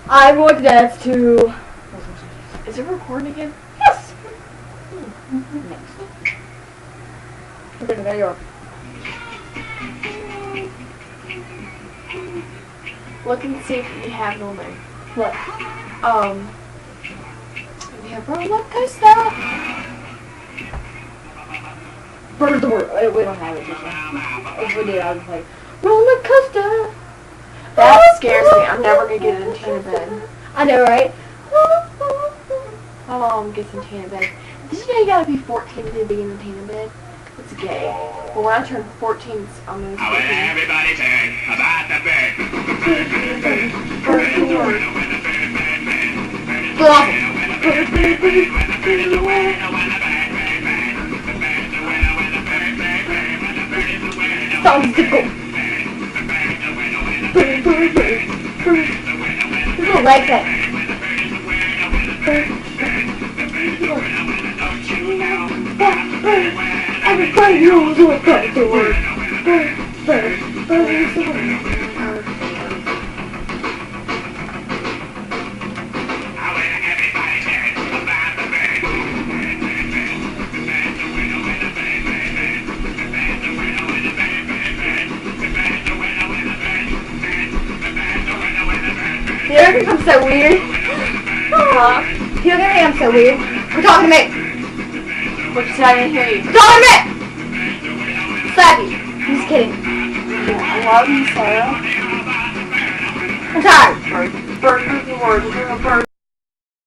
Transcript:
I'm going to dance to... Is it recording again? Yes! Next. Okay, there you are. Look and see if you have it on there. What? We have roller coaster. Bird the word. We don't have it, just if we did, I would play roller coaster. That scares me. I'm never gonna get in Tina bed. I know, right? My mom gets in Tina bed. Did you know you gotta be 14 to be in the Tina bed? It's gay. But when I turn 14, I'm gonna be 14. Everybody say about the bird. Sounds tickle. There's no leg thing. Everybody knows what that's the word. Bird is the word. You don't think I'm so weird? Huh? You don't think I'm so weird? We're talking to me. What you say? I didn't hear you. We're talking to me! Slap you. I'm just kidding. I love you, Sarah. I'm tired. Bird is the word. We're gonna bird.